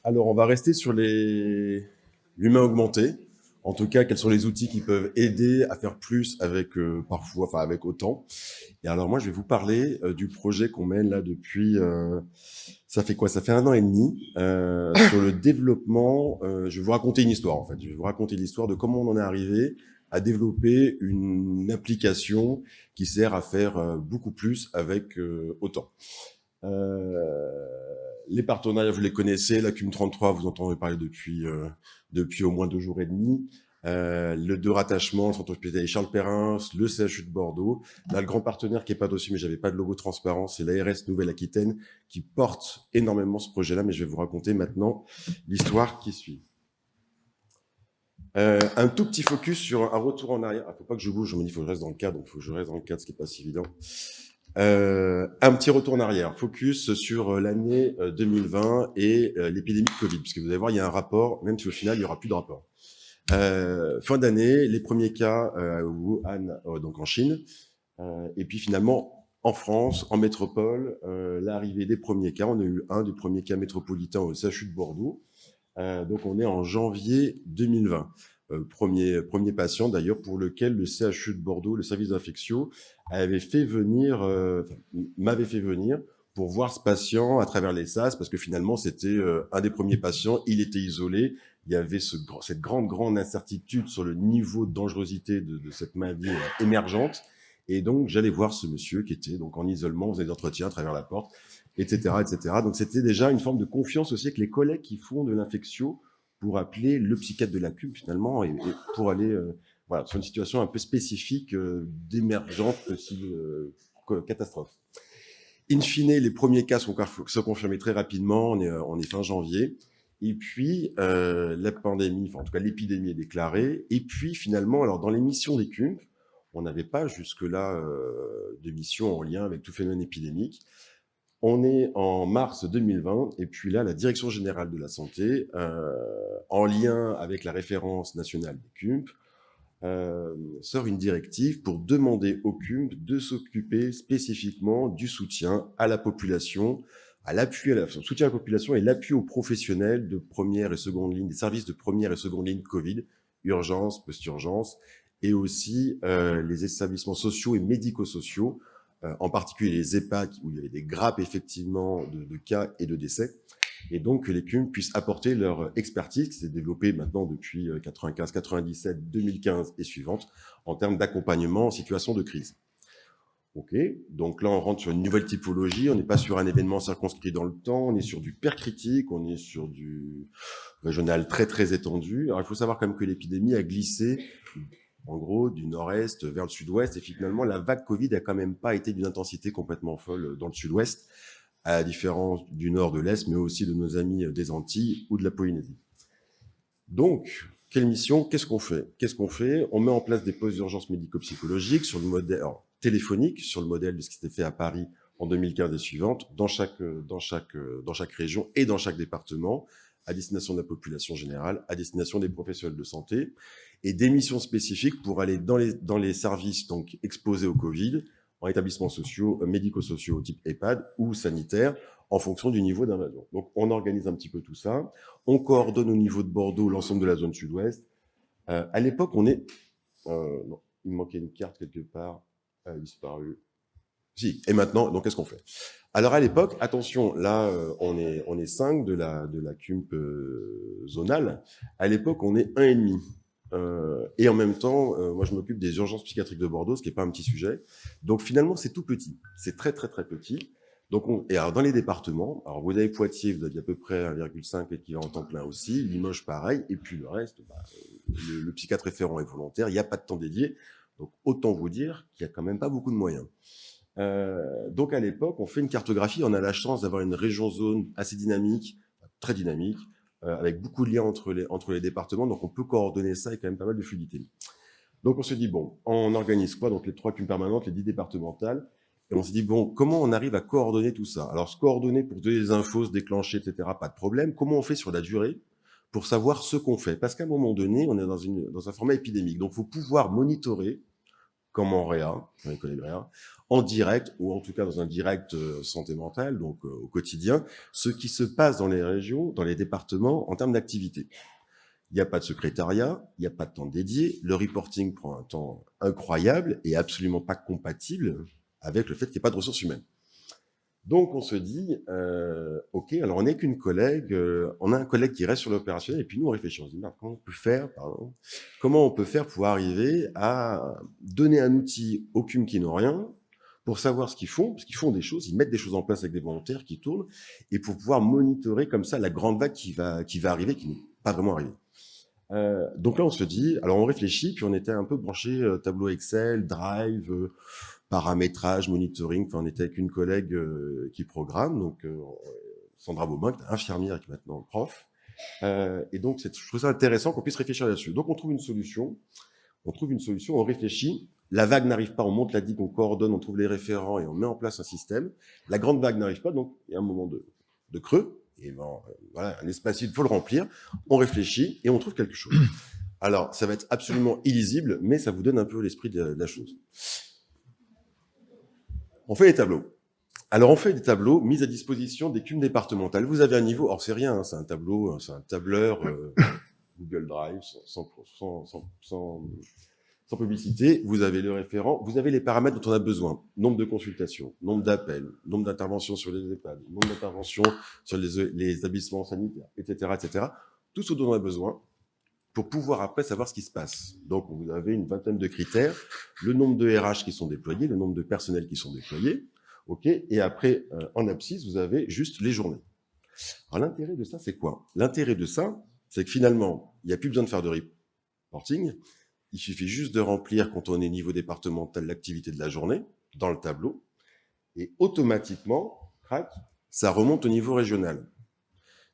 Alors, on va rester sur l'humain augmenté. En tout cas, quels sont les outils qui peuvent aider à faire plus avec parfois, enfin avec autant. Et alors moi, je vais vous parler du projet qu'on mène là depuis. Ça fait quoi? Ça fait 1 an et demi sur le développement. Je vais vous raconter une histoire en fait. Je vais vous raconter l'histoire de comment on en est arrivé à développer une application qui sert à faire beaucoup plus avec autant. Euh, les partenariats, vous les connaissez. La CUM33, vous entendez parler depuis au moins 2 jours et demi. Le de rattachement, le centre hospitalier Charles Perrin, le CHU de Bordeaux. Là, le grand partenaire qui est pas dessus, mais j'avais pas de logo transparent, c'est l'ARS Nouvelle-Aquitaine qui porte énormément ce projet-là, mais je vais vous raconter maintenant l'histoire qui suit. Un tout petit focus sur un retour en arrière. Ah, faut pas que je bouge, je me dis, il faut que je reste dans le cadre, donc il faut que je reste dans le cadre, ce qui est pas si évident. Un petit retour en arrière, focus sur l'année 2020 et l'épidémie de Covid, parce que vous allez voir, il y a un rapport, même si au final, il n'y aura plus de rapport. Fin d'année, les premiers cas à Wuhan, donc en Chine, et puis finalement, en France, en métropole, l'arrivée des premiers cas, on a eu un des premiers cas métropolitains au CHU de Bordeaux, donc on est en janvier 2020. Premier patient d'ailleurs pour lequel le CHU de Bordeaux, le service d'infectio, avait fait venir, m'avait fait venir pour voir ce patient à travers les SAS, parce que finalement c'était un des premiers patients, il était isolé, il y avait cette grande incertitude sur le niveau de dangerosité de cette maladie émergente, et donc j'allais voir ce monsieur qui était donc en isolement, on faisait des entretiens à travers la porte, etc., etc. Donc c'était déjà une forme de confiance aussi avec les collègues qui font de l'infectio pour appeler le psychiatre de la CUM finalement et pour aller voilà, sur une situation un peu spécifique d'émergente catastrophe. In fine, les premiers cas sont confirmés très rapidement, on est fin janvier. Et puis, la pandémie, enfin en tout cas l'épidémie est déclarée. Et puis finalement, alors dans les missions des CUM, on n'avait pas jusque-là de mission en lien avec tout phénomène épidémique. On est en mars 2020 et puis là, la Direction générale de la santé, en lien avec la référence nationale des CUMP, sort une directive pour demander aux CUMP de s'occuper spécifiquement du soutien à la population, soutien à la population et l'appui aux professionnels de première et seconde ligne, des services de première et seconde ligne Covid, urgence, post-urgence, et aussi les établissements sociaux et médico-sociaux, en particulier les EHPAD où il y avait des grappes effectivement de cas et de décès, et donc que les CUM puissent apporter leur expertise qui s'est développée maintenant depuis 95, 97, 2015 et suivantes en termes d'accompagnement en situation de crise. Ok, donc là on rentre sur une nouvelle typologie, on n'est pas sur un événement circonscrit dans le temps, on est sur du père critique, on est sur du régional très très étendu. Alors il faut savoir quand même que l'épidémie a glissé en gros, du nord-est vers le sud-ouest. Et finalement, la vague Covid a quand même pas été d'une intensité complètement folle dans le sud-ouest, à la différence du nord, de l'est, mais aussi de nos amis des Antilles ou de la Polynésie. Donc, quelle mission? Qu'est-ce qu'on fait? On met en place des postes d'urgence médico-psychologiques sur le modèle téléphonique, sur le modèle de ce qui s'était fait à Paris en 2015 et suivantes, dans chaque région et dans chaque département, à destination de la population générale, à destination des professionnels de santé, et des missions spécifiques pour aller dans les services donc exposés au Covid, en établissements sociaux, médico-sociaux type EHPAD ou sanitaires, en fonction du niveau d'invasion. Donc, on organise un petit peu tout ça. On coordonne au niveau de Bordeaux l'ensemble de la zone sud-ouest. À l'époque, on est... non, il me manquait une carte quelque part. Elle a disparu. Si, et maintenant, donc qu'est-ce qu'on fait? Alors à l'époque, attention, là, on est 5 de la CUMP zonale. À l'époque, on est 1,5. Et en même temps, moi, je m'occupe des urgences psychiatriques de Bordeaux, ce qui n'est pas un petit sujet. Donc finalement, c'est tout petit. C'est très, très, très petit. Donc, et alors, dans les départements, alors vous avez Poitiers, vous avez à peu près 1,5 équivalent temps plein aussi, Limoges pareil, et puis le reste, le psychiatre référent est volontaire, il n'y a pas de temps dédié. Donc autant vous dire qu'il n'y a quand même pas beaucoup de moyens. Donc à l'époque, on fait une cartographie, on a la chance d'avoir une région-zone assez dynamique, très dynamique, avec beaucoup de liens entre les départements, donc on peut coordonner ça avec quand même pas mal de fluidité. Donc on se dit, bon, on organise quoi? Donc les 3 CUM permanentes, les 10 départementales, et on se dit, bon, comment on arrive à coordonner tout ça? Alors se coordonner pour donner des infos, se déclencher, etc., pas de problème. Comment on fait sur la durée pour savoir ce qu'on fait? Parce qu'à un moment donné, on est dans un format épidémique, donc il faut pouvoir monitorer comme en réa, dans les collègues réa, en direct, ou en tout cas dans un direct santé mentale, donc au quotidien, ce qui se passe dans les régions, dans les départements, en termes d'activité. Il n'y a pas de secrétariat, il n'y a pas de temps dédié, le reporting prend un temps incroyable et absolument pas compatible avec le fait qu'il n'y ait pas de ressources humaines. Donc on se dit, ok, alors on n'est qu'une collègue, on a un collègue qui reste sur l'opérationnel, et puis nous on réfléchit, on se dit, comment on peut faire, pardon, comment on peut faire pour arriver à donner un outil aux CUM qui n'ont rien, pour savoir ce qu'ils font, parce qu'ils font des choses, ils mettent des choses en place avec des volontaires qui tournent, et pour pouvoir monitorer comme ça la grande vague qui va arriver, qui n'est pas vraiment arrivée. Donc là on se dit, alors on réfléchit, puis on était un peu branché tableau Excel, Drive, paramétrage, monitoring. Enfin, on était avec une collègue qui programme, donc Sandra Beaubain, qui est infirmière et qui est maintenant prof. Et donc, je trouve ça intéressant qu'on puisse réfléchir là-dessus. Donc, on trouve une solution, on réfléchit. La vague n'arrive pas, on monte la digue, on coordonne, on trouve les référents et on met en place un système. La grande vague n'arrive pas, donc il y a un moment de creux. Et ben, voilà, un espace vide, il faut le remplir. On réfléchit et on trouve quelque chose. Alors, ça va être absolument illisible, mais ça vous donne un peu l'esprit de la chose. On fait des tableaux. Alors, on fait des tableaux mis à disposition des CUM départementales. Vous avez un niveau, or c'est rien, hein, c'est un tableau, c'est un tableur Google Drive, sans publicité. Vous avez le référent, vous avez les paramètres dont on a besoin. Nombre de consultations, nombre d'appels, nombre d'interventions sur les EHPAD, nombre d'interventions sur les établissements sanitaires, etc., etc. Tout ce dont on a besoin pour pouvoir après savoir ce qui se passe. Donc, vous avez une vingtaine de critères, le nombre de RH qui sont déployés, le nombre de personnels qui sont déployés, ok. Et après, en abscisse, vous avez juste les journées. Alors, l'intérêt de ça, c'est quoi? L'intérêt de ça, c'est que finalement, il n'y a plus besoin de faire de reporting. Il suffit juste de remplir, quand on est niveau départemental, l'activité de la journée dans le tableau. Et automatiquement, crac, ça remonte au niveau régional.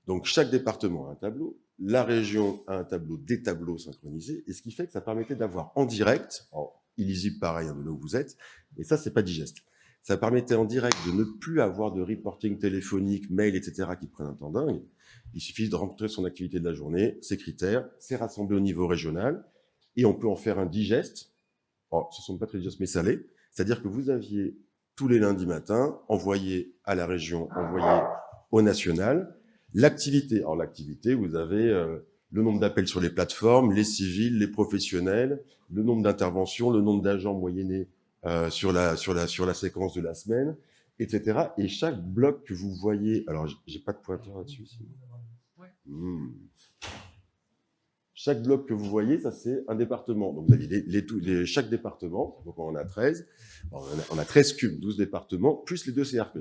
Donc, chaque département a un tableau. La région a un tableau, des tableaux synchronisés, et ce qui fait que ça permettait d'avoir en direct, illisible pareil, hein, de là où vous êtes, et ça, c'est pas digeste. Ça permettait en direct de ne plus avoir de reporting téléphonique, mail, etc., qui prennent un temps dingue. Il suffit de rentrer son activité de la journée, ses critères, c'est rassemblé au niveau régional, et on peut en faire un digeste. Ce ne sont pas très digestes, mais salés. C'est-à-dire que vous aviez tous les lundis matins envoyé à la région, envoyé au national, l'activité. Alors l'activité, vous avez le nombre d'appels sur les plateformes, les civils, les professionnels, le nombre d'interventions, le nombre d'agents moyennés sur la séquence de la semaine, etc. Et chaque bloc que vous voyez, alors j'ai pas de pointeur là-dessus. Chaque bloc que vous voyez, ça c'est un département. Donc vous avez chaque département, donc on en a 13. On a 13 CUM, 12 départements, plus les 2 CRP.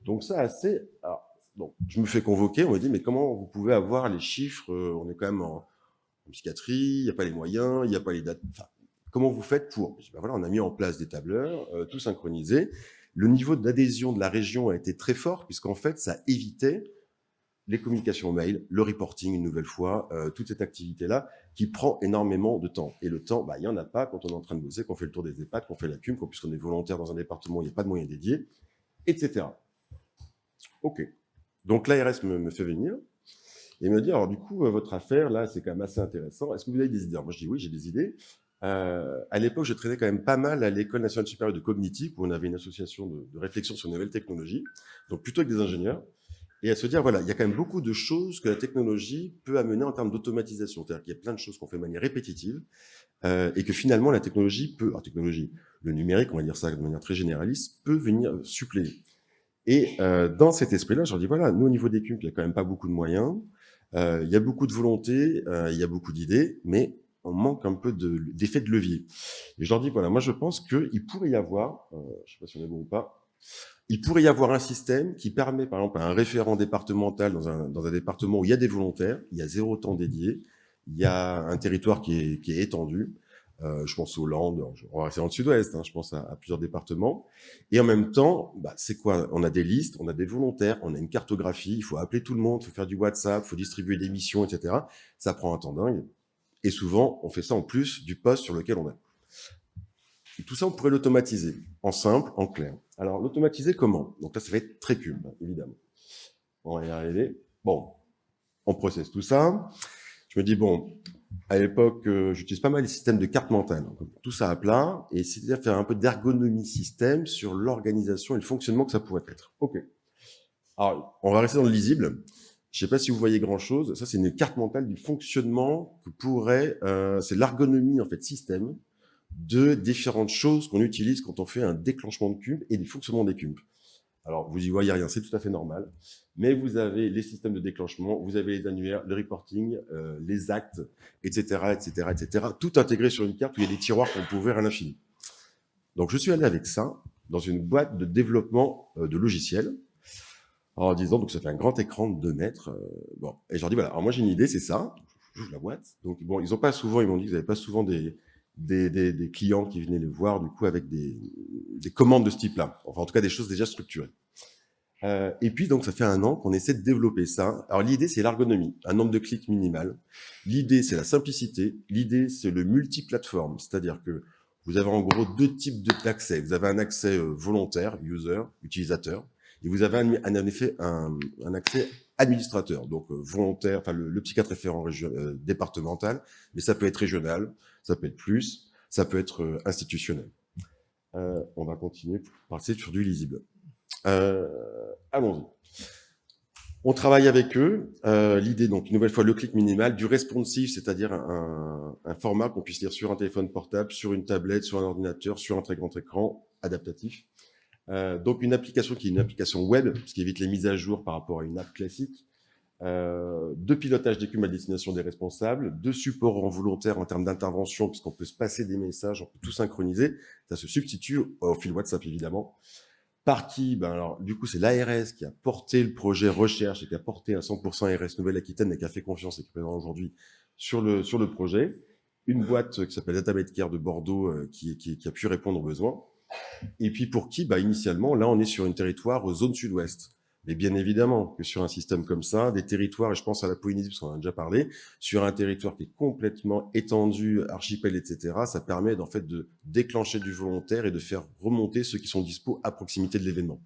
Donc ça, assez... Alors, donc, je me fais convoquer, on me dit, mais comment vous pouvez avoir les chiffres? On est quand même en psychiatrie, il n'y a pas les moyens, il n'y a pas les dates. Enfin, comment vous faites pour? Ben voilà, on a mis en place des tableurs, tout synchronisé. Le niveau d'adhésion de la région a été très fort, puisqu'en fait, ça évitait les communications mail, le reporting une nouvelle fois, toute cette activité-là, qui prend énormément de temps. Et le temps, il n'y en a pas quand on est en train de bosser, qu'on fait le tour des EHPAD, qu'on fait la CUM, puisqu'on est volontaire dans un département, il n'y a pas de moyens dédiés, etc. Ok. Donc l'ARS me fait venir et me dit, alors du coup, votre affaire, là, c'est quand même assez intéressant. Est-ce que vous avez des idées? Alors, moi, je dis oui, j'ai des idées. À l'époque, je traînais quand même pas mal à l'École nationale supérieure de cognitique, où on avait une association de réflexion sur les nouvelles technologies, donc plutôt avec des ingénieurs, et à se dire, voilà, il y a quand même beaucoup de choses que la technologie peut amener en termes d'automatisation. C'est-à-dire qu'il y a plein de choses qu'on fait de manière répétitive, et que finalement, la technologie peut, le numérique, on va dire ça de manière très généraliste, peut venir suppléer. Et dans cet esprit-là, je leur dis, voilà, nous, au niveau des CUM, il n'y a quand même pas beaucoup de moyens, il y a beaucoup de volonté, il y a beaucoup d'idées, mais on manque un peu d'effet de levier. Et je leur dis, voilà, moi, je pense qu'il pourrait y avoir, je ne sais pas si on est bon ou pas, il pourrait y avoir un système qui permet, par exemple, à un référent départemental dans un département où il y a des volontaires, il y a 0 temps dédié, il y a un territoire qui est étendu, je pense aux Landes, on va rester dans le sud-ouest, hein, je pense à plusieurs départements. Et en même temps, c'est quoi? On a des listes, on a des volontaires, on a une cartographie, il faut appeler tout le monde, il faut faire du WhatsApp, il faut distribuer des missions, etc. Ça prend un temps dingue. Et souvent, on fait ça en plus du poste sur lequel on est. Et tout ça, on pourrait l'automatiser, en simple, en clair. Alors, l'automatiser comment? Donc là, ça va être très cube, évidemment. On va y arriver. Bon, on processe tout ça. Je me dis, bon, À l'époque, j'utilise pas mal les systèmes de carte mentale. Donc, tout ça à plat, et c'est-à-dire faire un peu d'ergonomie système sur l'organisation et le fonctionnement que ça pourrait être. OK. Alors, on va rester dans le lisible. Je ne sais pas si vous voyez grand-chose. Ça, c'est une carte mentale du fonctionnement que pourrait... c'est l'ergonomie, en fait, système de différentes choses qu'on utilise quand on fait un déclenchement de cube et des fonctionnements des cubes. Alors, vous y voyez rien, c'est tout à fait normal. Mais vous avez les systèmes de déclenchement, vous avez les annuaires, le reporting, les actes, etc., etc., etc. Tout intégré sur une carte où il y a des tiroirs qu'on peut ouvrir à l'infini. Donc, je suis allé avec ça dans une boîte de développement de logiciels, en disant, donc ça fait un grand écran de 2 mètres. Bon, et je leur dis, voilà, alors moi j'ai une idée, c'est ça. J'ouvre la boîte. Donc, bon, ils m'ont dit qu'ils n'avaient pas souvent des clients qui venaient les voir, du coup, avec des commandes de ce type-là. Enfin, en tout cas, des choses déjà structurées. Et puis, donc, ça fait 1 an qu'on essaie de développer ça. Alors, l'idée, c'est l'ergonomie, un nombre de clics minimal. L'idée, c'est la simplicité. L'idée, c'est le multiplateforme. C'est-à-dire que vous avez en gros 2 types d'accès. Vous avez un accès volontaire, user, utilisateur, et vous avez en effet un accès administrateur, donc volontaire, enfin le psychiatre référent départemental, mais ça peut être régional, ça peut être plus, ça peut être institutionnel. On va continuer pour passer sur du lisible. Allons-y. On travaille avec eux. L'idée, donc, une nouvelle fois, le clic minimal, du responsive, c'est-à-dire un format qu'on puisse lire sur un téléphone portable, sur une tablette, sur un ordinateur, sur un très grand écran, adaptatif. Donc, une application qui est une application web, ce qui évite les mises à jour par rapport à une app classique. De pilotage des cubes à destination des responsables, de support en volontaire en termes d'intervention, puisqu'on peut se passer des messages, on peut tout synchroniser. Ça se substitue au fil WhatsApp, évidemment. Par qui? Ben alors, du coup, c'est l'ARS qui a porté le projet recherche et qui a porté à 100% ARS Nouvelle-Aquitaine et qui a fait confiance et qui est présent aujourd'hui sur le projet. Une boîte qui s'appelle DataMedCare de Bordeaux qui a pu répondre aux besoins. Et puis pour qui? Bah, initialement, là, on est sur un territoire zone sud-ouest. Mais bien évidemment que sur un système comme ça, des territoires, et je pense à la Polynésie, parce qu'on en a déjà parlé, sur un territoire qui est complètement étendu, archipel, etc., ça permet en fait de déclencher du volontaire et de faire remonter ceux qui sont dispo à proximité de l'événement.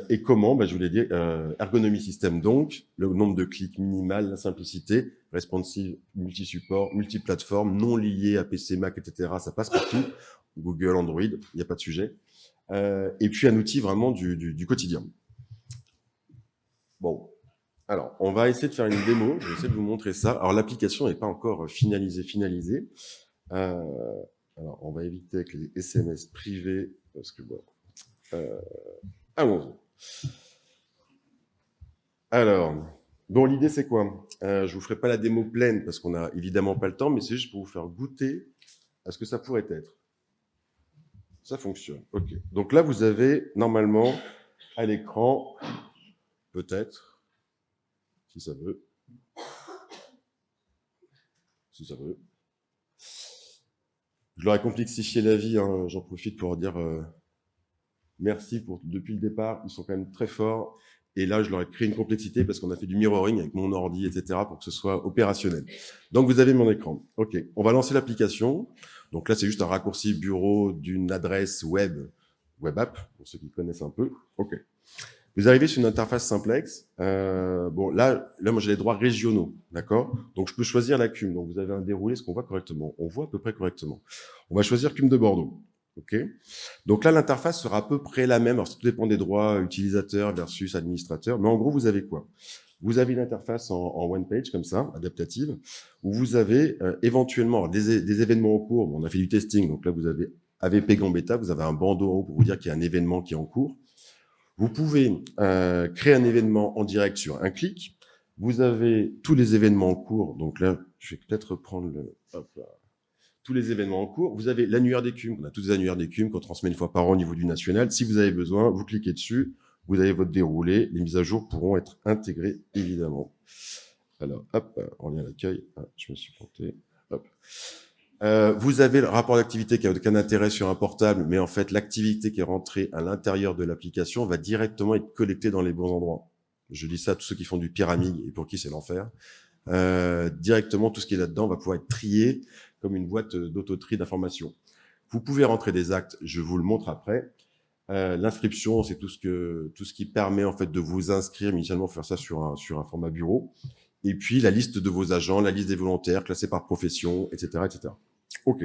Et comment? Je vous l'ai dit, ergonomie système donc, le nombre de clics minimal, la simplicité, responsive, multi-support, multi-plateforme, non lié à PC, Mac, etc., ça passe partout. Google, Android, il n'y a pas de sujet. Et puis un outil vraiment du quotidien. Bon, alors on va essayer de faire une démo, je vais essayer de vous montrer ça. Alors l'application n'est pas encore finalisée. Alors on va éviter avec les SMS privés, parce que bon... allons-y. Alors, bon, l'idée c'est quoi? Je vous ferai pas la démo pleine, parce qu'on n'a évidemment pas le temps, mais c'est juste pour vous faire goûter à ce que ça pourrait être. Ça fonctionne, ok. Donc là, vous avez normalement à l'écran, peut-être, si ça veut. Je leur ai complexifié la vie, hein, j'en profite pour dire merci depuis le départ, ils sont quand même très forts. Et là, je leur ai créé une complexité parce qu'on a fait du mirroring avec mon ordi, etc., pour que ce soit opérationnel. Donc, vous avez mon écran. OK, on va lancer l'application. Donc là, c'est juste un raccourci bureau d'une adresse web app, pour ceux qui connaissent un peu. OK. Vous arrivez sur une interface simplex. Bon, là, moi, j'ai les droits régionaux, d'accord? Donc, je peux choisir la CUM. Donc, vous avez un déroulé, est-ce qu'on voit correctement? On voit à peu près correctement. On va choisir CUM de Bordeaux. OK. Donc là, l'interface sera à peu près la même. Alors, ça tout dépend des droits utilisateurs versus administrateurs. Mais en gros, vous avez quoi? Vous avez une interface en one page, comme ça, adaptative, où vous avez éventuellement des événements en cours. Bon, on a fait du testing. Donc là, vous avez AVP Gambetta. Vous avez un bandeau en haut pour vous dire qu'il y a un événement qui est en cours. Vous pouvez créer un événement en direct sur un clic. Vous avez tous les événements en cours. Donc là, je vais peut-être reprendre tous les événements en cours. Vous avez l'annuaire des CUM. On a tous les annuaires des CUM qu'on transmet une fois par an au niveau du national. Si vous avez besoin, vous cliquez dessus. Vous avez votre déroulé. Les mises à jour pourront être intégrées, évidemment. Alors, hop, on revient à l'accueil. Ah, je me suis planté. Hop. Vous avez le rapport d'activité qui a aucun intérêt sur un portable, mais en fait, l'activité qui est rentrée à l'intérieur de l'application va directement être collectée dans les bons endroits. Je dis ça à tous ceux qui font du pyramide et pour qui c'est l'enfer. Directement, tout ce qui est là-dedans va pouvoir être trié comme une boîte d'auto-tri d'informations. Vous pouvez rentrer des actes, je vous le montre après. L'inscription, c'est tout ce qui permet en fait de vous inscrire. Mais initialement, faire ça sur un format bureau. et puis la liste de vos agents, la liste des volontaires, classés par profession, etc., etc. OK.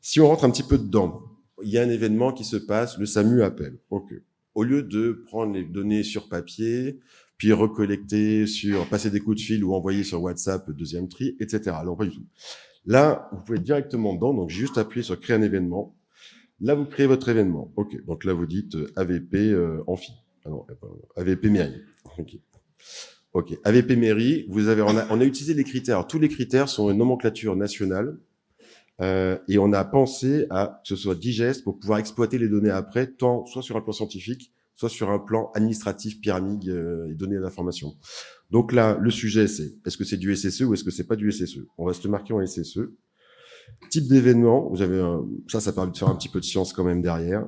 Si on rentre un petit peu dedans, il y a un événement qui se passe, le SAMU appelle. OK. Au lieu de prendre les données sur papier, puis recollecter passer des coups de fil ou envoyer sur WhatsApp, deuxième tri, etc. Non, pas du tout. Là, vous pouvez directement dedans, donc j'ai juste appuyé sur créer un événement. Là, vous créez votre événement. OK. Donc là, vous dites AVP Amphi. Ah non, AVP mairie. OK. OK. AVP mairie, on a utilisé les critères. Alors, tous les critères sont une nomenclature nationale. Et on a pensé à que ce soit digeste pour pouvoir exploiter les données après, tant soit sur un plan scientifique, soit sur un plan administratif, pyramide et données d'information. Donc là, le sujet, c'est est-ce que c'est du SSE ou est-ce que c'est pas du SSE? On va se le marquer en SSE. Type d'événement, vous avez ça permet de faire un petit peu de science quand même derrière.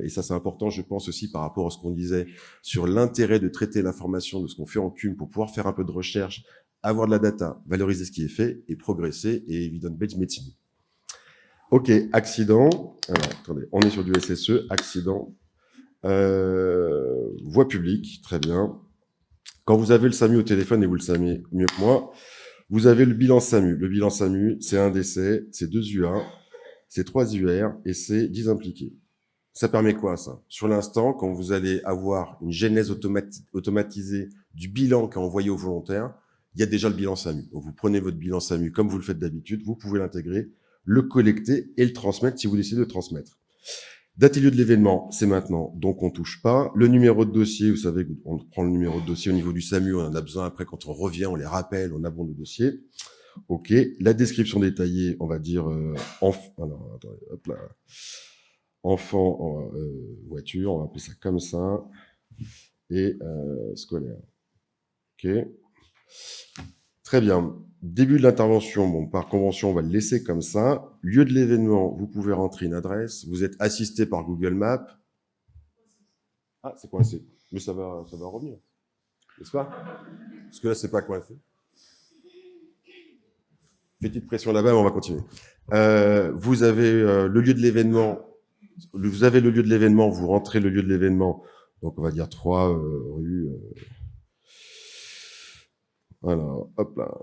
Et ça, c'est important, je pense aussi par rapport à ce qu'on disait sur l'intérêt de traiter l'information de ce qu'on fait en CUM pour pouvoir faire un peu de recherche, avoir de la data, valoriser ce qui est fait et progresser et evidence-based medicine. OK, accident. Alors, attendez, on est sur du SSE, accident. Voie publique, très bien. Quand vous avez le SAMU au téléphone, et vous le savez mieux que moi, vous avez le bilan SAMU. Le bilan SAMU, c'est un décès, c'est 2 UA, c'est 3 UR et c'est 10 impliqués. Ça permet quoi, ça? Sur l'instant, quand vous allez avoir une genèse automatisée du bilan qui est envoyé aux volontaires, il y a déjà le bilan SAMU. Donc, vous prenez votre bilan SAMU comme vous le faites d'habitude, vous pouvez l'intégrer, le collecter et le transmettre si vous décidez de transmettre. Date et lieu de l'événement, c'est maintenant, donc on touche pas. Le numéro de dossier, vous savez, on prend le numéro de dossier au niveau du SAMU, on en a besoin après quand on revient, on les rappelle, on abonde le dossier. OK. La description détaillée, on va dire alors, attendez, hop là. Enfant voiture, on va appeler ça comme ça, et scolaire. OK. Très bien. Début de l'intervention, bon, par convention, on va le laisser comme ça. Lieu de l'événement, vous pouvez rentrer une adresse. Vous êtes assisté par Google Maps. Ah, c'est coincé. Mais ça va revenir. N'est-ce pas? Parce que là, c'est pas coincé. Petite pression là-bas, mais on va continuer. Vous avez le lieu de l'événement. Vous avez le lieu de l'événement, vous rentrez le lieu de l'événement. Donc, on va dire 3 rue. Voilà, hop là.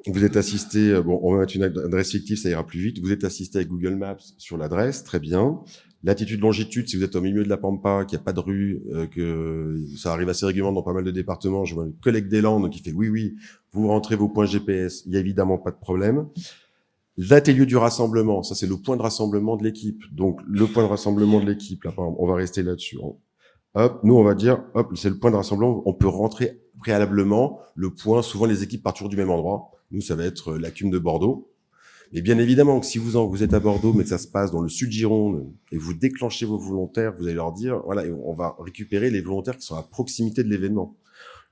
Vous êtes assisté, bon, on va mettre une adresse fictive, ça ira plus vite. Vous êtes assisté avec Google Maps sur l'adresse, très bien. Latitude, longitude, si vous êtes au milieu de la Pampa, qu'il n'y a pas de rue, que ça arrive assez régulièrement dans pas mal de départements. Je vois le collègue des Landes qui fait oui, vous rentrez vos points GPS, il n'y a évidemment pas de problème. Date et lieu du rassemblement, ça c'est le point de rassemblement de l'équipe. Donc le point de rassemblement de l'équipe, là, par exemple, on va rester là-dessus. Hop, nous on va dire, hop, c'est le point de rassemblement. On peut rentrer préalablement le point. Souvent les équipes partent toujours du même endroit. Nous ça va être la CUM de Bordeaux. Mais bien évidemment que si vous êtes à Bordeaux, mais que ça se passe dans le sud Gironde et vous déclenchez vos volontaires, vous allez leur dire, voilà, on va récupérer les volontaires qui sont à proximité de l'événement.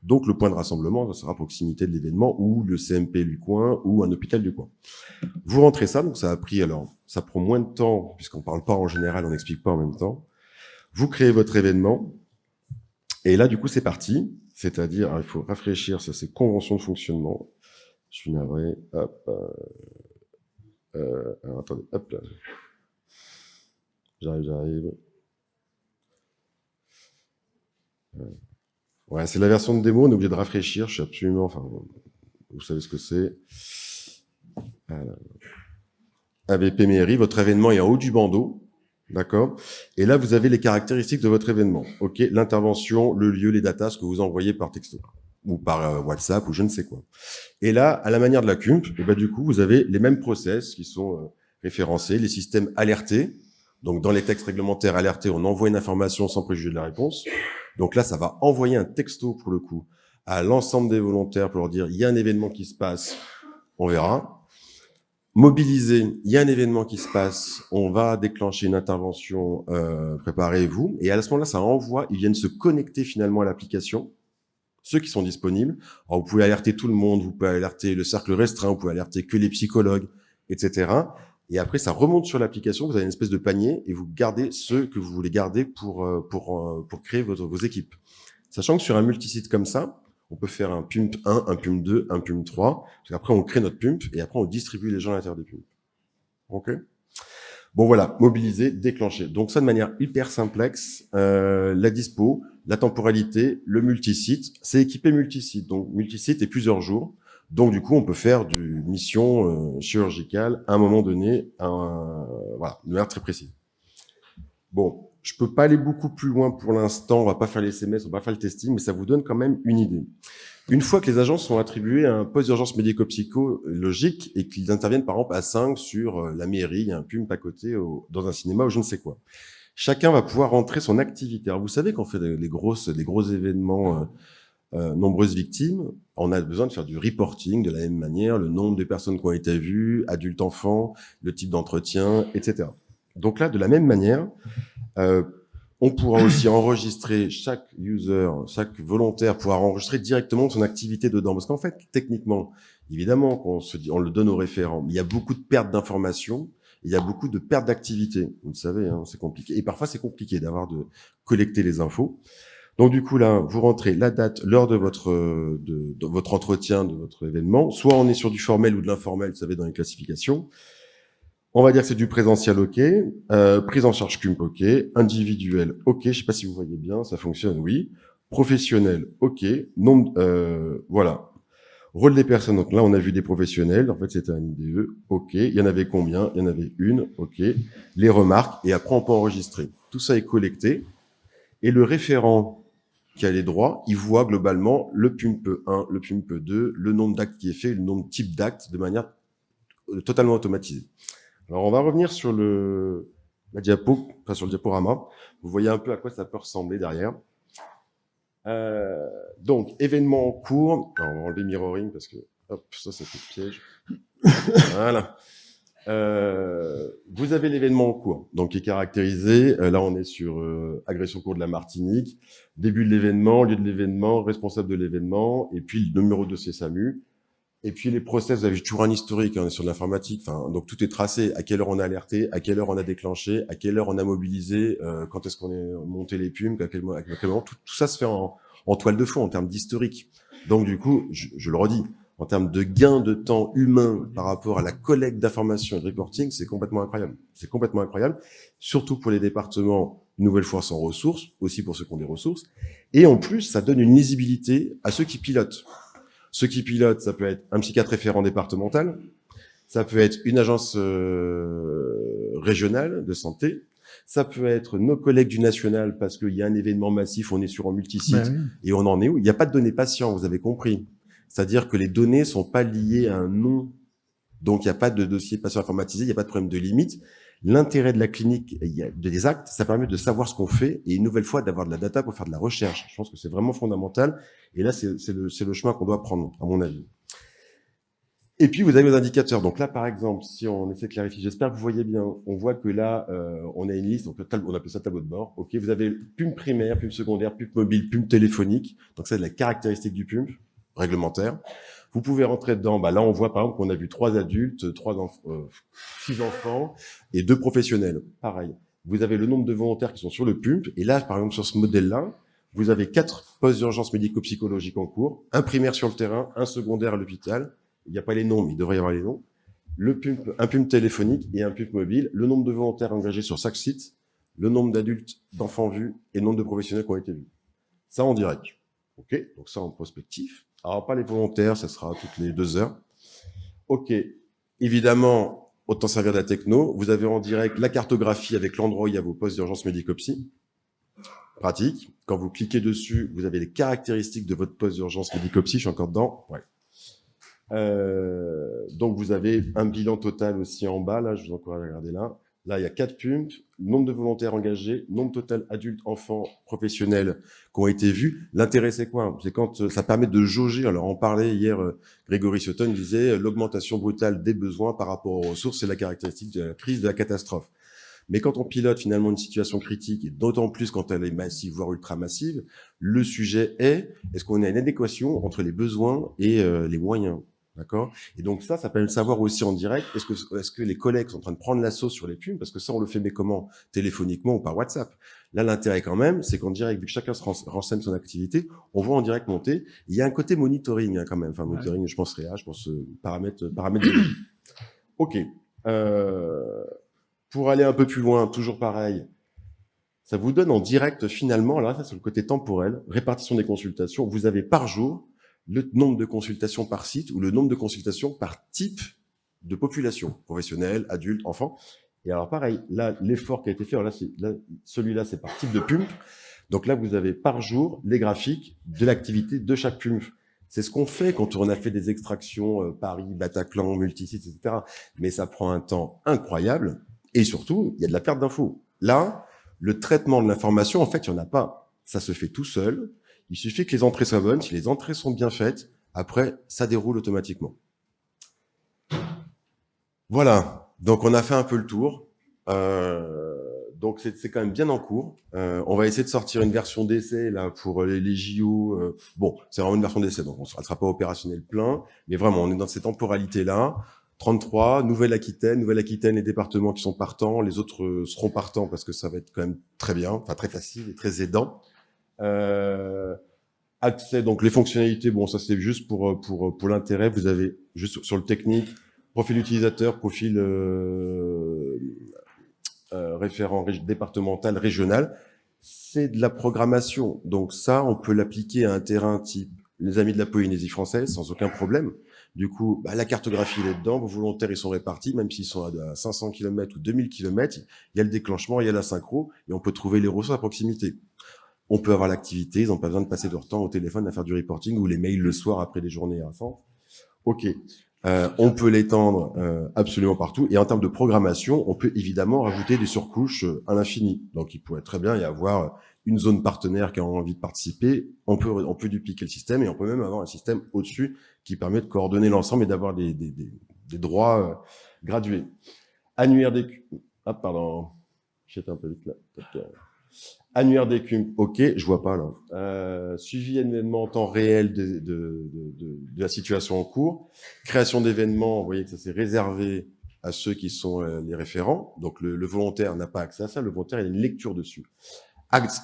Donc le point de rassemblement, ça sera à proximité de l'événement ou le CMP du coin ou un hôpital du coin. Vous rentrez ça, donc ça a pris, alors ça prend moins de temps puisqu'on parle pas en général, on n'explique pas en même temps. Vous créez votre événement et là du coup c'est parti. C'est-à-dire, il faut rafraîchir, ça c'est convention de fonctionnement. Je suis navré, hop. Alors attendez, hop là. J'arrive. Ouais, c'est la version de démo, on est obligé de rafraîchir, je suis absolument, enfin, vous savez ce que c'est. Voilà. AVP mairie, votre événement est en haut du bandeau, d'accord? Et là, vous avez les caractéristiques de votre événement. OK, l'intervention, le lieu, les datas, ce que vous envoyez par texto ou par WhatsApp ou je ne sais quoi. Et là, à la manière de la CUMP, et ben, du coup, vous avez les mêmes process qui sont référencés, les systèmes alertés. Donc, dans les textes réglementaires alertés, on envoie une information sans préjuger de la réponse. Donc là, ça va envoyer un texto, pour le coup, à l'ensemble des volontaires pour leur dire, il y a un événement qui se passe, on verra. Mobiliser, il y a un événement qui se passe, on va déclencher une intervention, préparez-vous. Et à ce moment-là, ça envoie, ils viennent se connecter finalement à l'application, ceux qui sont disponibles. Alors, vous pouvez alerter tout le monde, vous pouvez alerter le cercle restreint, vous pouvez alerter que les psychologues, etc. Et après, ça remonte sur l'application, vous avez une espèce de panier et vous gardez ceux que vous voulez garder pour créer vos équipes. Sachant que sur un multisite comme ça, on peut faire un PUMP 1, un PUMP 2, un PUMP 3. Après, on crée notre PUMP et après, on distribue les gens à l'intérieur des PUMP. OK? Bon voilà, mobiliser, déclencher. Donc ça de manière hyper simplexe, la dispo, la temporalité, le multisite, c'est équipé multisite. Donc multisite et plusieurs jours. Donc du coup, on peut faire du mission chirurgicale à un moment donné, voilà, de manière très précise. Bon, je peux pas aller beaucoup plus loin pour l'instant. On va pas faire les SMS, on va pas faire le testing, mais ça vous donne quand même une idée. Une fois que les agents sont attribués à un poste d'urgence médico-psychologique et qu'ils interviennent par exemple à 5 sur la mairie, il y a un PUMP à côté dans un cinéma ou je ne sais quoi. Chacun va pouvoir rentrer son activité. Alors vous savez qu'on fait les gros événements, nombreuses victimes, on a besoin de faire du reporting de la même manière, le nombre de personnes qui ont été vues, adultes, enfants, le type d'entretien, etc. Donc là, de la même manière, on pourra aussi enregistrer chaque user, chaque volontaire pourra enregistrer directement son activité dedans. Parce qu'en fait, techniquement, évidemment, on le donne aux référents, mais il y a beaucoup de pertes d'informations, il y a beaucoup de pertes d'activité. Vous le savez, hein, c'est compliqué. Et parfois, c'est compliqué de collecter les infos. Donc, du coup, là, vous rentrez la date, l'heure de votre entretien, de votre événement. Soit on est sur du formel ou de l'informel, vous savez, dans les classifications. On va dire que c'est du présentiel, OK. Prise en charge CUMP, OK. Individuel, OK. Je sais pas si vous voyez bien, ça fonctionne, oui. Professionnel, OK. Voilà. Rôle des personnes, donc là, on a vu des professionnels. En fait, c'était un IDE, OK. Il y en avait combien? Il y en avait une, OK. Les remarques, et après, on peut enregistrer. Tout ça est collecté. Et le référent qui a les droits, il voit globalement le PUMP 1, le PUMP 2, le nombre d'actes qui est fait, le nombre de types d'actes de manière totalement automatisée. Alors, on va revenir sur la diapo, enfin sur le diaporama. Vous voyez un peu à quoi ça peut ressembler derrière. Donc, événement en cours. Alors, on va enlever mirroring parce que, hop, ça fait piège. Voilà. Vous avez l'événement en cours, donc qui est caractérisé. Là, on est sur agression au cours de la Martinique. Début de l'événement, lieu de l'événement, responsable de l'événement, et puis le numéro de dossier SAMU. Et puis les process, vous avez toujours un historique, hein, on est sur de l'informatique, donc tout est tracé, à quelle heure on a alerté, à quelle heure on a déclenché, à quelle heure on a mobilisé, quand est-ce qu'on est monté les PUMP, à quel moment, tout ça se fait en toile de fond, en termes d'historique. Donc du coup, je le redis, en termes de gain de temps humain par rapport à la collecte d'informations et de reporting, c'est complètement incroyable. C'est complètement incroyable, surtout pour les départements, une nouvelle fois sans ressources, aussi pour ceux qui ont des ressources. Et en plus, ça donne une lisibilité à ceux qui pilotent. Ceux qui pilotent, ça peut être un psychiatre référent départemental, ça peut être une agence régionale de santé, ça peut être nos collègues du national parce qu'il y a un événement massif, on est sur un multisite et on en est où? Il n'y a pas de données patients, vous avez compris. C'est-à-dire que les données sont pas liées à un nom, donc il n'y a pas de dossier patient informatisé, il n'y a pas de problème de limite. L'intérêt de la clinique, des actes, ça permet de savoir ce qu'on fait et une nouvelle fois d'avoir de la data pour faire de la recherche. Je pense que c'est vraiment fondamental. Et là, c'est le chemin qu'on doit prendre, à mon avis. Et puis, vous avez les indicateurs. Donc là, par exemple, si on essaie de clarifier, j'espère que vous voyez bien, on voit que là, on a une liste, donc on appelle ça tableau de bord. OK, vous avez PUMP primaire, PUMP secondaire, PUMP mobile, PUMP téléphonique. Donc ça, c'est la caractéristique du PUMP réglementaire. Vous pouvez rentrer dedans. Là, on voit par exemple qu'on a vu 3 adultes, 6 enfants et 2 professionnels. Pareil. Vous avez le nombre de volontaires qui sont sur le PUMP. Et là, par exemple, sur ce modèle-là, vous avez 4 postes d'urgence médico-psychologique en cours, un primaire sur le terrain, un secondaire à l'hôpital. Il n'y a pas les noms, mais il devrait y avoir les noms. Un PUMP téléphonique et un PUMP mobile. Le nombre de volontaires engagés sur chaque site, le nombre d'adultes, d'enfants vus et le nombre de professionnels qui ont été vus. Ça en direct. OK, donc ça en prospectif. Alors, pas les volontaires, ça sera toutes les 2 heures. OK, évidemment, autant servir de la techno. Vous avez en direct la cartographie avec l'endroit où il y a vos postes d'urgence médico-psy. Pratique. Quand vous cliquez dessus, vous avez les caractéristiques de votre poste d'urgence médico-psy. Je suis encore dedans. Ouais. Donc, vous avez un bilan total aussi en bas. Là, je vous encourage à regarder là. Là, il y a 4 PUMP, nombre de volontaires engagés, nombre total adultes, enfants, professionnels qui ont été vus. L'intérêt, c'est quoi? C'est quand ça permet de jauger. Alors, on parlait hier, Grégory Sutton disait l'augmentation brutale des besoins par rapport aux ressources, c'est la caractéristique de la crise, de la catastrophe. Mais quand on pilote finalement une situation critique, et d'autant plus quand elle est massive, voire ultra massive, le sujet est-ce qu'on a une adéquation entre les besoins et les moyens? D'accord? Et donc ça permet de savoir aussi en direct, est-ce que les collègues sont en train de prendre la sauce sur les PUMP? Parce que ça, on le fait, mais comment? Téléphoniquement ou par WhatsApp. Là, l'intérêt quand même, c'est qu'en direct, vu que chacun se renseigne son activité, on voit en direct monter. Il y a un côté monitoring, hein, quand même. Enfin, monitoring, je pense réa, je pense paramètres de vie. OK. Pour aller un peu plus loin, toujours pareil, ça vous donne en direct finalement, là, ça c'est le côté temporel, répartition des consultations. Vous avez par jour le nombre de consultations par site ou le nombre de consultations par type de population, professionnels, adultes, enfants. Et alors pareil, là, l'effort qui a été fait, alors là, celui-là, c'est par type de pump. Donc là, vous avez par jour les graphiques de l'activité de chaque pump. C'est ce qu'on fait quand on a fait des extractions Paris, Bataclan, multisites, etc. Mais ça prend un temps incroyable. Et surtout, il y a de la perte d'infos. Là, le traitement de l'information, en fait, il n'y en a pas. Ça se fait tout seul. Il suffit que les entrées soient bonnes. Si les entrées sont bien faites, après, ça déroule automatiquement. Voilà. Donc, on a fait un peu le tour. Donc, c'est quand même bien en cours. On va essayer de sortir une version d'essai là pour les JO. Bon, c'est vraiment une version d'essai, donc on ne sera pas opérationnel plein. Mais vraiment, on est dans ces temporalités-là. 33, Nouvelle-Aquitaine, les départements qui sont partants, les autres seront partants parce que ça va être quand même très bien, enfin très facile et très aidant. Accès, donc les fonctionnalités, bon ça c'est juste pour l'intérêt, vous avez juste sur le technique, profil utilisateur, profil référent départemental, régional, c'est de la programmation. Donc ça, on peut l'appliquer à un terrain type les Amis de la Polynésie française sans aucun problème. Du coup, la cartographie il est dedans, vos volontaires ils sont répartis, même s'ils sont à 500 km ou 2000 km, il y a le déclenchement, il y a la synchro, et on peut trouver les ressources à proximité. On peut avoir l'activité, ils n'ont pas besoin de passer leur temps au téléphone à faire du reporting ou les mails le soir après des journées à fond. Ok. On peut l'étendre absolument partout. Et en termes de programmation, on peut évidemment rajouter des surcouches à l'infini. Donc, il pourrait très bien y avoir une zone partenaire qui a envie de participer. On peut dupliquer le système et on peut même avoir un système au-dessus qui permet de coordonner l'ensemble et d'avoir des droits gradués. Annuaire des... Ah, pardon. J'étais un peu vite là. Annuaire des CUM, ok, je vois pas là. Suivi événement en temps réel de la situation en cours. Création d'événements, vous voyez que ça c'est réservé à ceux qui sont les référents. Donc le volontaire n'a pas accès à ça, le volontaire il a une lecture dessus.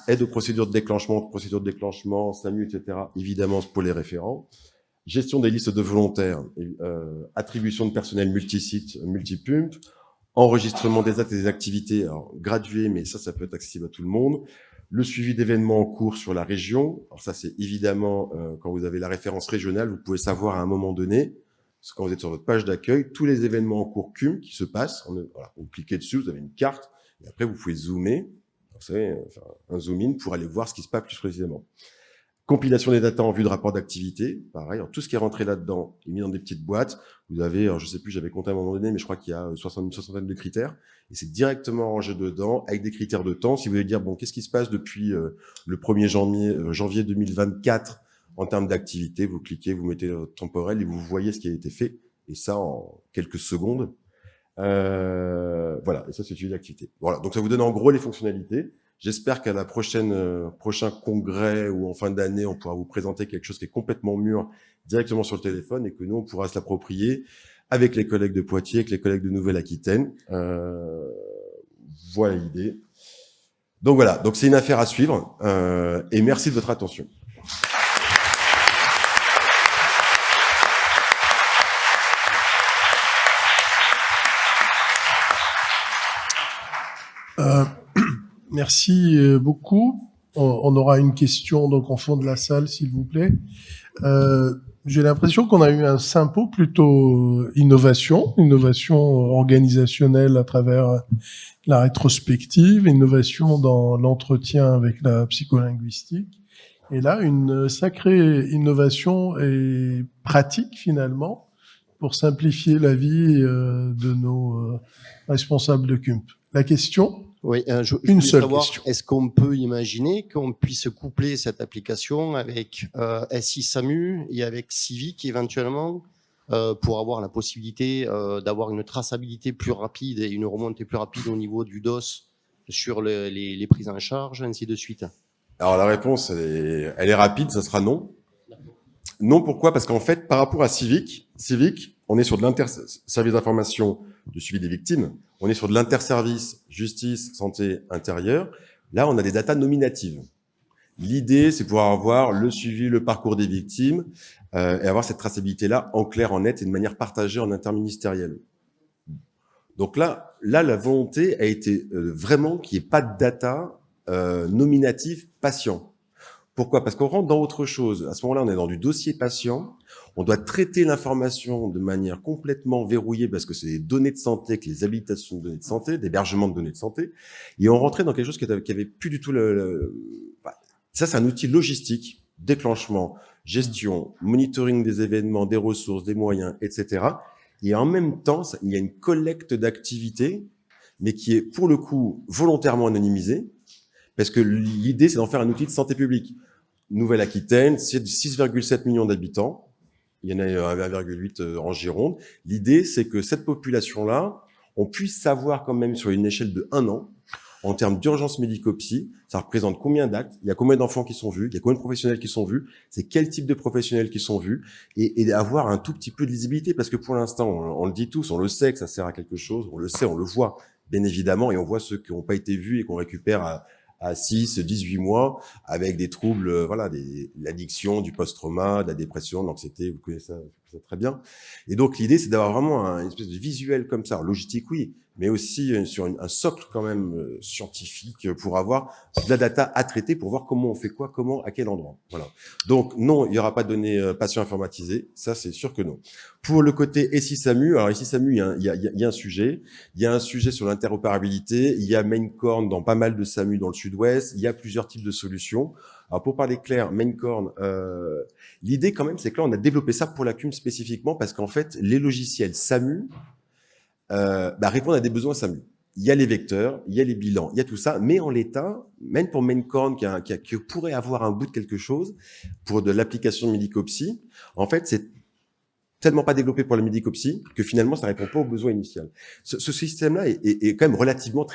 Aide aux procédures de déclenchement, SAMU, etc. Évidemment pour les référents. Gestion des listes de volontaires, attribution de personnel multisite, multipump. Enregistrement des actes et des activités, alors gradué, mais ça peut être accessible à tout le monde. Le suivi d'événements en cours sur la région. Alors ça, c'est évidemment, quand vous avez la référence régionale, vous pouvez savoir à un moment donné, parce que quand vous êtes sur votre page d'accueil, tous les événements en cours CUM qui se passent, voilà, vous cliquez dessus, vous avez une carte, et après vous pouvez zoomer, vous savez, faire un zoom in pour aller voir ce qui se passe plus précisément. Compilation des datas en vue de rapport d'activité, pareil. Alors, tout ce qui est rentré là-dedans est mis dans des petites boîtes. Vous avez, alors, je sais plus, j'avais compté à un moment donné, mais je crois qu'il y a une soixantaine de critères. Et c'est directement rangé dedans avec des critères de temps. Si vous voulez dire, bon, qu'est-ce qui se passe depuis le 1er janvier 2024 en termes d'activité, vous cliquez, vous mettez votre temporel et vous voyez ce qui a été fait. Et ça en quelques secondes. Voilà, et ça, c'est suivi d'activité. Voilà, donc ça vous donne en gros les fonctionnalités. J'espère qu'à la prochain congrès ou en fin d'année, on pourra vous présenter quelque chose qui est complètement mûr directement sur le téléphone et que nous, on pourra se l'approprier avec les collègues de Poitiers, avec les collègues de Nouvelle-Aquitaine. Voilà l'idée. Donc voilà, donc c'est une affaire à suivre et merci de votre attention. Merci beaucoup. On aura une question donc en fond de la salle, s'il vous plaît. J'ai l'impression qu'on a eu un sympo plutôt innovation organisationnelle à travers la rétrospective, innovation dans l'entretien avec la psycholinguistique. Et là, une sacrée innovation et pratique finalement pour simplifier la vie de nos responsables de CUMP. La question ? Oui, je une voulais seule savoir, question. est-ce qu'on peut imaginer qu'on puisse coupler cette application avec SI SAMU et avec Civic éventuellement pour avoir la possibilité d'avoir une traçabilité plus rapide et une remontée plus rapide au niveau du DOS sur les prises en charge, ainsi de suite? Alors la réponse, elle est rapide, ça sera non. Non, pourquoi? Parce qu'en fait, par rapport à Civic, on est sur de l'inter-service d'information de suivi des victimes. On est sur de l'interservice justice, santé, intérieur. Là, on a des datas nominatives. L'idée, c'est pouvoir avoir le suivi, le parcours des victimes et avoir cette traçabilité-là en clair, en net et de manière partagée en interministériel. Donc là, là, la volonté a été vraiment qu'il n'y ait pas de data nominative patient. Pourquoi? Parce qu'on rentre dans autre chose. À ce moment-là, on est dans du dossier patient. On doit traiter l'information de manière complètement verrouillée parce que c'est des données de santé, que les habilitations de données de santé, d'hébergement de données de santé. Et on rentrait dans quelque chose qui avait plus du tout ça, c'est un outil logistique, déclenchement, gestion, monitoring des événements, des ressources, des moyens, etc. Et en même temps, il y a une collecte d'activités, mais qui est pour le coup volontairement anonymisée, parce que l'idée, c'est d'en faire un outil de santé publique. Nouvelle-Aquitaine, c'est 6,7 millions d'habitants. Il y en a 1,8 en Gironde. L'idée, c'est que cette population-là, on puisse savoir quand même sur une échelle de 1 an, en termes d'urgence médico-psy, ça représente combien d'actes, il y a combien d'enfants qui sont vus, il y a combien de professionnels qui sont vus, c'est quel type de professionnels qui sont vus, et avoir un tout petit peu de lisibilité, parce que pour l'instant, on le dit tous, on le sait que ça sert à quelque chose, on le sait, on le voit, bien évidemment, et on voit ceux qui n'ont pas été vus et qu'on récupère à 6, 18 mois, avec des troubles, l'addiction, du post-trauma, de la dépression, de l'anxiété, vous connaissez ça très bien. Et donc, l'idée, c'est d'avoir vraiment une espèce de visuel comme ça. Alors, logistique, oui, mais aussi sur un socle quand même scientifique pour avoir de la data à traiter, pour voir comment on fait quoi, comment, à quel endroit. Voilà. Donc, non, il n'y aura pas de données patients informatisées. Ça, c'est sûr que non. Pour le côté SI-SAMU, alors SI-SAMU, il y a un sujet. Il y a un sujet sur l'interopérabilité. Il y a Maincorn dans pas mal de SAMU dans le sud-ouest. Il y a plusieurs types de solutions. Alors, pour parler clair, Maincorn, l'idée quand même, c'est que là, on a développé ça pour la CUM spécifiquement parce qu'en fait, les logiciels SAMU répondent à des besoins SAMU. Il y a les vecteurs, il y a les bilans, il y a tout ça, mais en l'état, même pour Maincorn qui pourrait avoir un bout de quelque chose pour de l'application médico-psy, en fait, c'est tellement pas développé pour la médico-psy que finalement, ça répond pas aux besoins initiaux. Ce système-là est quand même relativement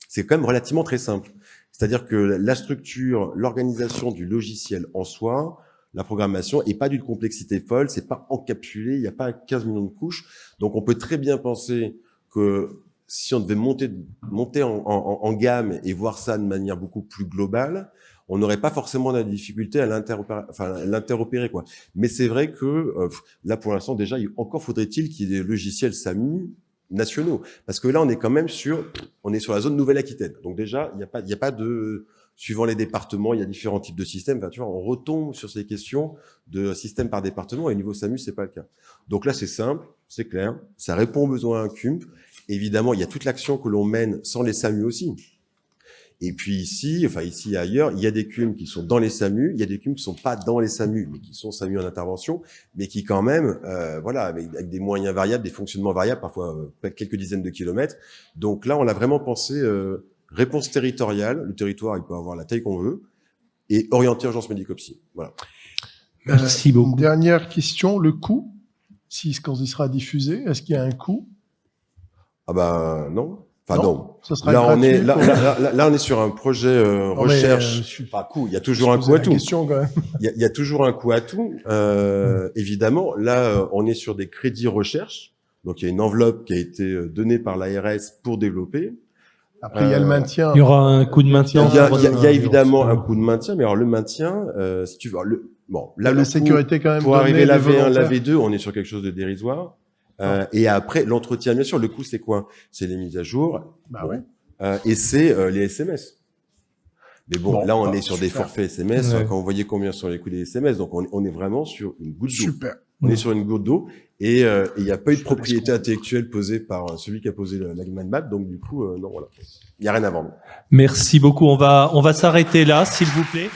c'est quand même relativement très simple. C'est-à-dire que la structure, l'organisation du logiciel en soi, la programmation est pas d'une complexité folle, c'est pas encapsulé, il n'y a pas 15 millions de couches. Donc, on peut très bien penser que si on devait monter en gamme et voir ça de manière beaucoup plus globale, on n'aurait pas forcément de difficulté à l'interopérer, quoi. Mais c'est vrai que là, pour l'instant, déjà, encore faudrait-il qu'il y ait des logiciels SAMU nationaux, parce que là, on est quand même sur la zone Nouvelle-Aquitaine. Donc déjà, il y a pas de suivant les départements, il y a différents types de systèmes. Enfin, tu vois, on retombe sur ces questions de système par département. Et au niveau SAMU, c'est pas le cas. Donc là, c'est simple, c'est clair, ça répond aux besoins à un CUMP. Évidemment, il y a toute l'action que l'on mène sans les SAMU aussi. Et puis ici et ailleurs, il y a des CUM qui sont dans les SAMU, il y a des CUM qui sont pas dans les SAMU, mais qui sont SAMU en intervention, mais qui quand même, avec des moyens variables, des fonctionnements variables, parfois quelques dizaines de kilomètres. Donc là, on a vraiment pensé réponse territoriale. Le territoire, il peut avoir la taille qu'on veut, et orienté urgence médico-psy. Voilà. Merci beaucoup. Une dernière question, le coût, quand il sera diffusé, est-ce qu'il y a un coût? Non. Enfin non. Ça sera là gratuit on est sur un projet recherche. Coût. Il y a toujours un coût à tout. Il y a toujours un coût à tout. Évidemment, là on est sur des crédits recherche. Donc il y a une enveloppe qui a été donnée par l'ARS pour développer. Après il y a le maintien. Il y aura un coût de maintien. Il y a évidemment un coût de maintien, mais alors le maintien, si tu veux, la sécurité quand même. Pour arriver à la V1, la V2, on est sur quelque chose de dérisoire. Et après, l'entretien, bien sûr, le coût, c'est quoi? C'est les mises à jour. Ouais. Et c'est les SMS. Mais là, on est sur des forfaits SMS. Ouais. Quand vous voyez combien sont les coûts des SMS, donc on est vraiment sur une goutte d'eau. Super. On est sur une goutte d'eau. Et il n'y a pas eu de propriété intellectuelle posée par celui qui a posé la mind map. Donc, du coup, non, voilà. Il n'y a rien à vendre. Merci beaucoup. On va s'arrêter là, s'il vous plaît.